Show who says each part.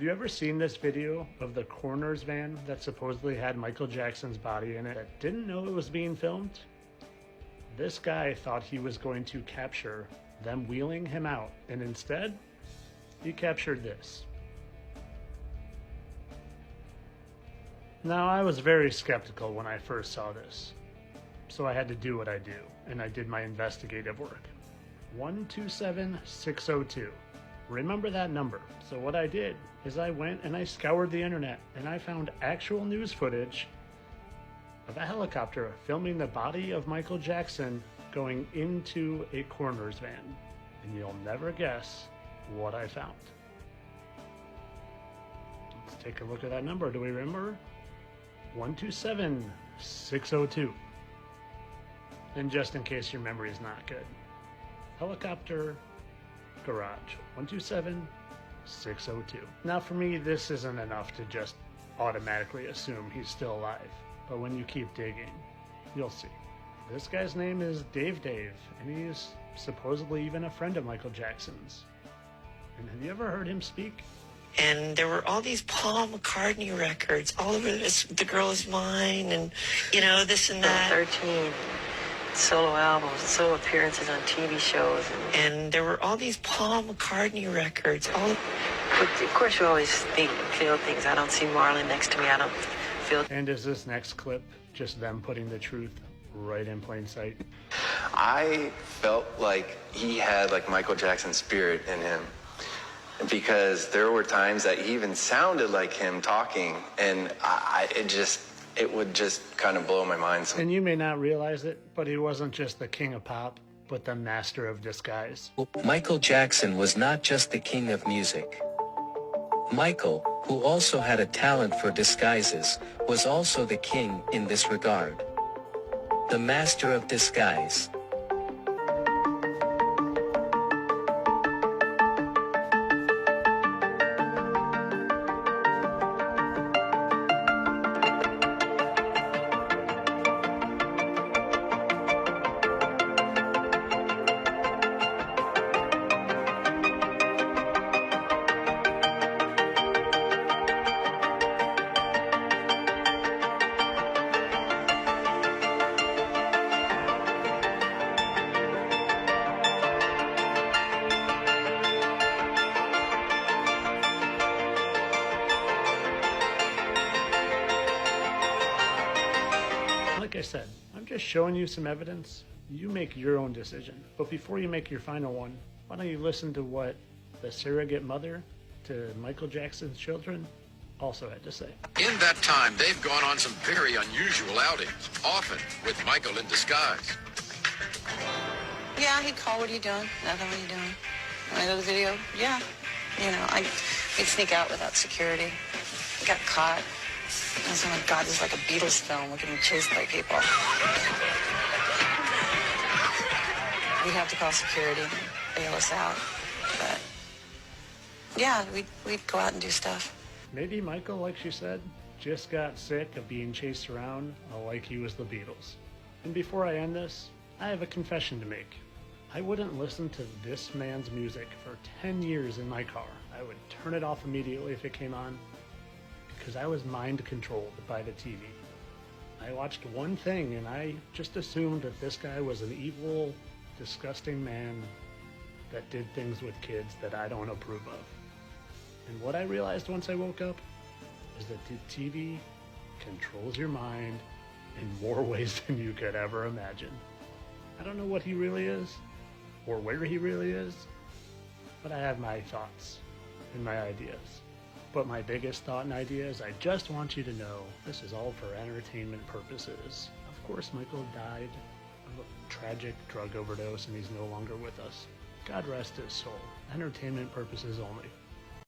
Speaker 1: Have you ever seen this video of the coroner's van that supposedly had Michael Jackson's body in it that didn't know it was being filmed? This guy thought he was going to capture them wheeling him out, and instead, he captured this. Now, I was very skeptical when I first saw this, so I had to do what I do, and I did my investigative work. 127602. Remember that number. So what I did is I went and I scoured the internet and I found actual news footage of a helicopter filming the body of Michael Jackson going into a coroner's van. And you'll never guess what I found. Let's take a look at that number. Do we remember? 127602. And just in case your memory is not good, helicopter garage 127602. Now for me, this isn't enough to just automatically assume he's still alive, but when you keep digging, you'll see. This guy's name is Dave, and he's supposedly even a friend of Michael Jackson's. And have you ever heard him speak?
Speaker 2: And there were all these Paul McCartney records all over this, The Girl Is Mine, and this and that. 13 solo albums, solo appearances on TV shows. And there were all these Paul McCartney records. But of course you always think and feel things. I don't see Marlon next to me. I don't feel...
Speaker 1: And is this next clip just them putting the truth right in plain sight?
Speaker 3: I felt like he had like Michael Jackson's spirit in him, because there were times that he even sounded like him talking, and it would just kind of blow my mind.
Speaker 1: And you may not realize it, but he wasn't just the king of pop, but the master of disguise.
Speaker 4: Michael Jackson was not just the king of music. Michael, who also had a talent for disguises, was also the king in this regard. The master of disguise.
Speaker 1: Like I said, I'm just showing you some evidence. You make your own decision. But before you make your final one, why don't you listen to what the surrogate mother to Michael Jackson's children also had to say.
Speaker 5: In that time, they've gone on some very unusual outings, often with Michael in disguise.
Speaker 2: Yeah, he'd call, "What are you doing?" "Nothing, what are you doing?" "Want to go to the video?" "Yeah." He'd sneak out without security. Got caught. I was like, God, this is like a Beatles film. We're getting chased by people. We'd have to call security and bail us out. But yeah, we'd go out and do stuff.
Speaker 1: Maybe Michael, like she said, just got sick of being chased around like he was the Beatles. And before I end this, I have a confession to make. I wouldn't listen to this man's music for 10 years in my car. I would turn it off immediately if it came on, because I was mind controlled by the TV. I watched one thing and I just assumed that this guy was an evil, disgusting man that did things with kids that I don't approve of. And what I realized once I woke up is that the TV controls your mind in more ways than you could ever imagine. I don't know what he really is or where he really is, but I have my thoughts and my ideas. But my biggest thought and idea is I just want you to know this is all for entertainment purposes. Of course, Michael died of a tragic drug overdose and he's no longer with us. God rest his soul. Entertainment purposes only.